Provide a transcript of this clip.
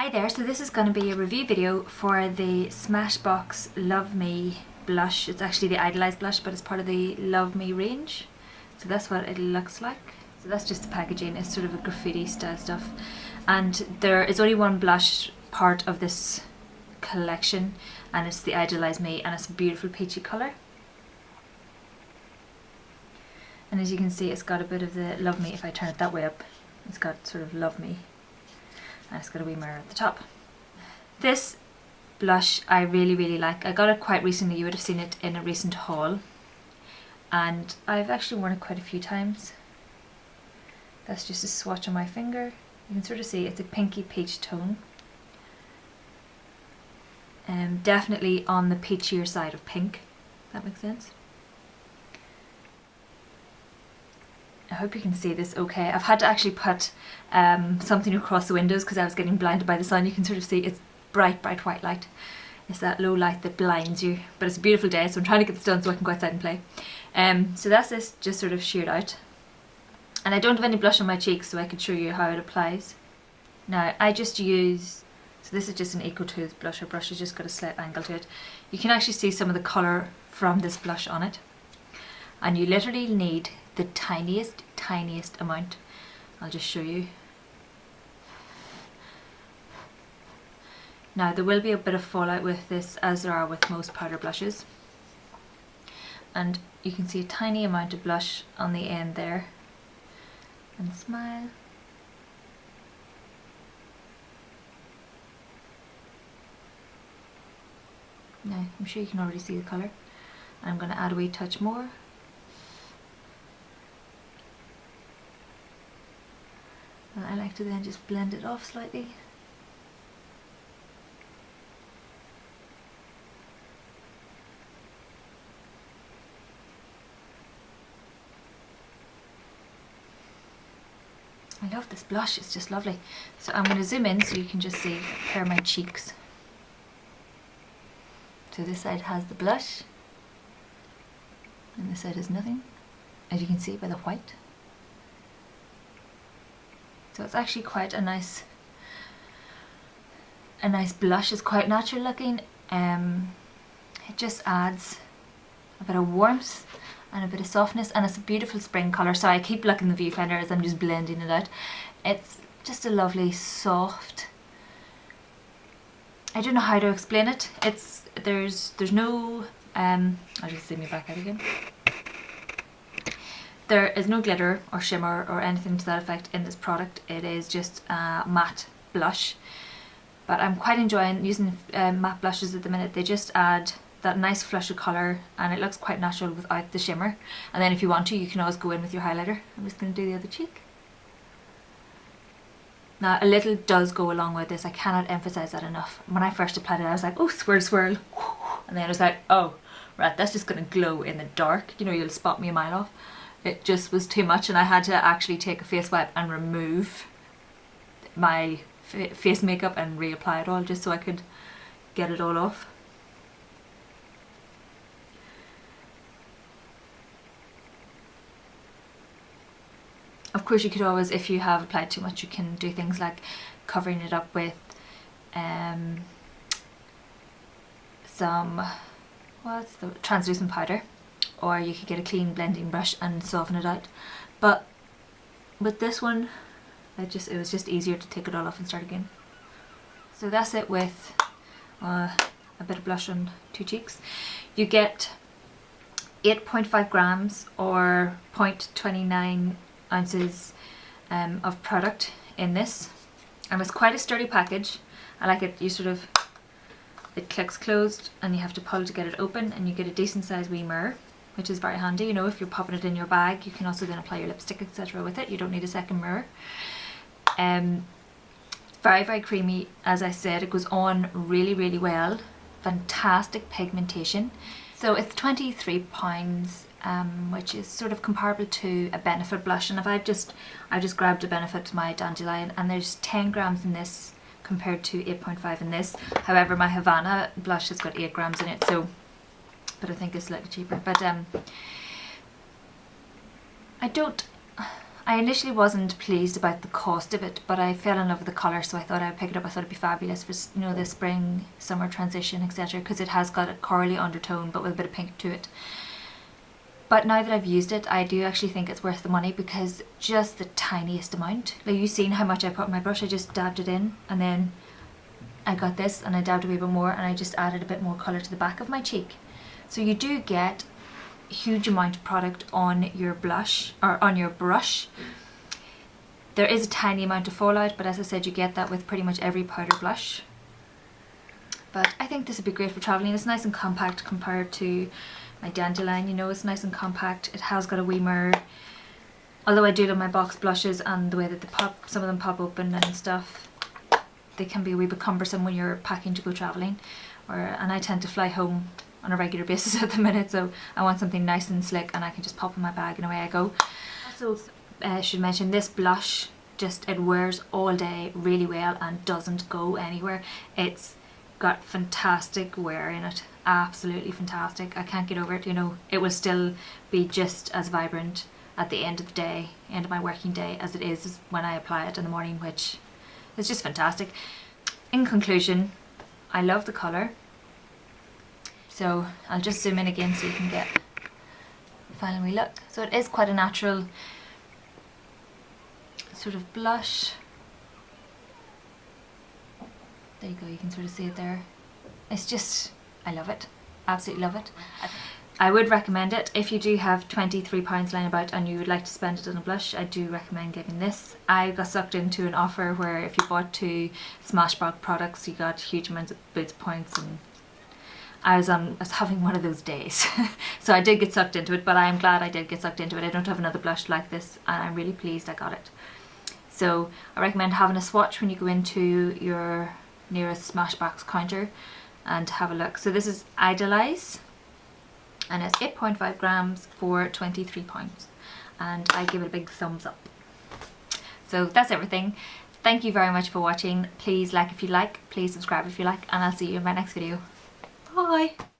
Hi there, so this is going to be a review video for the Smashbox Love Me blush. It's actually the Idolize blush, but it's part of the Love Me range. So that's what it looks like. So that's just the packaging. It's sort of a graffiti style stuff. And there is only one blush part of this collection, and it's the Idolize Me, and it's a beautiful peachy colour. And as you can see, it's got a bit of the Love Me. If I turn it that way up, it's got sort of Love Me. And it's got a wee mirror at the top. This blush I really like. I got it quite recently. You would have seen it in a recent haul. And I've actually worn it quite a few times. That's just a swatch on my finger. You can sort of see it's a pinky peach tone. Definitely on the peachier side of pink. That makes sense. I hope you can see this okay. I've had to actually put something across the windows because I was getting blinded by the sun. You can sort of see it's bright white light. It's that low light that blinds you. But it's a beautiful day, so I'm trying to get this done so I can go outside and play. So that's this just sort of sheared out. And I don't have any blush on my cheeks, so I could show you how it applies. Now I just use, so this is just an Eco Tools blusher brush. It's just got a slight angle to it. You can actually see some of the colour from this blush on it. And you literally need the tiniest amount. I'll just show you. Now there will be a bit of fallout with this, as there are with most powder blushes. And you can see a tiny amount of blush on the end there. And smile. Now I'm sure you can already see the colour. I'm going to add a wee touch more. And I like to then just blend it off slightly. I love this blush, it's just lovely. So I'm going to zoom in so you can just see a pair of my cheeks. So this side has the blush and this side has nothing, as you can see by the white. So it's actually quite a nice blush. It's quite natural looking. It just adds a bit of warmth and a bit of softness, and it's a beautiful spring colour. So I keep looking in the viewfinder as I'm just blending it out. It's just a lovely soft, I don't know how to explain it. It's there's no I'll just zoom you back out again. There is no glitter or shimmer or anything to that effect in this product. It is just a matte blush. But I'm quite enjoying using matte blushes at the minute. They just add that nice flush of colour and it looks quite natural without the shimmer. And then if you want to, you can always go in with your highlighter. I'm just going to do the other cheek. Now a little does go along with this. I cannot emphasise that enough. When I first applied it I was like, oh, swirl swirl. And then I was like, oh, right, that's just going to glow in the dark. You know, you'll spot me a mile off. It just was too much and I had to actually take a face wipe and remove my face makeup and reapply it all just so I could get it all off. Of course you could always, if you have applied too much, you can do things like covering it up with some, what's the translucent powder. Or you could get a clean blending brush and soften it out. But with this one, it was just easier to take it all off and start again. So that's it with a bit of blush on two cheeks. You get 8.5 grams or 0.29 ounces of product in this. And it's quite a sturdy package. I like it, it clicks closed and you have to pull to get it open, and you get a decent sized wee mirror, which is very handy. You know, if you're popping it in your bag, you can also then apply your lipstick, etc. with it. You don't need a second mirror. Very creamy, as I said. It goes on really well. Fantastic pigmentation. So it's £23, which is sort of comparable to a Benefit blush. And if I've just grabbed a Benefit, my Dandelion, and there's 10 grams in this compared to 8.5 in this. However, my Havana blush has got 8 grams in it, so. But I think it's slightly cheaper. But I initially wasn't pleased about the cost of it, but I fell in love with the colour, so I thought I'd pick it up. I thought it'd be fabulous for, you know, the spring, summer transition, etc. because it has got a corally undertone but with a bit of pink to it. But now that I've used it, I do actually think it's worth the money, because just the tiniest amount. Like, you've seen how much I put in my brush. I just dabbed it in, and then I got this and I dabbed a wee bit more, and I just added a bit more colour to the back of my cheek. So you do get a huge amount of product on your blush, or on your brush. There is a tiny amount of fallout, but as I said, you get that with pretty much every powder blush. But I think this would be great for travelling. It's nice and compact compared to my Dandelion, you know, it's nice and compact. It has got a wee mirror. Although I do love my box blushes and the way that they pop, some of them pop open and stuff. They can be a wee bit cumbersome when you're packing to go travelling. And I tend to fly home on a regular basis at the minute, so I want something nice and slick and I can just pop in my bag and away I go. Also, I should mention this blush, it wears all day really well and doesn't go anywhere. It's got fantastic wear in it, absolutely fantastic. I can't get over it, you know. It will still be just as vibrant at the end of the day, end of my working day, as it is when I apply it in the morning, which is just fantastic. In conclusion, I love the colour. So I'll just zoom in again so you can get the final wee look. So it is quite a natural sort of blush. There you go, you can sort of see it there. It's just, I love it, absolutely love it. I would recommend it if you do have £23 lying about and you would like to spend it on a blush. I do recommend getting this. I got sucked into an offer where if you bought 2 Smashbox products you got huge amounts of boots points, and I was having one of those days. So I did get sucked into it, but I am glad I did get sucked into it. I don't have another blush like this and I'm really pleased I got it. So I recommend having a swatch when you go into your nearest Smashbox counter and have a look. So this is Idolize and it's 8.5 grams for £23 and I give it a big thumbs up. So that's everything. Thank you very much for watching. Please like if you like, please subscribe if you like, and I'll see you in my next video. Bye!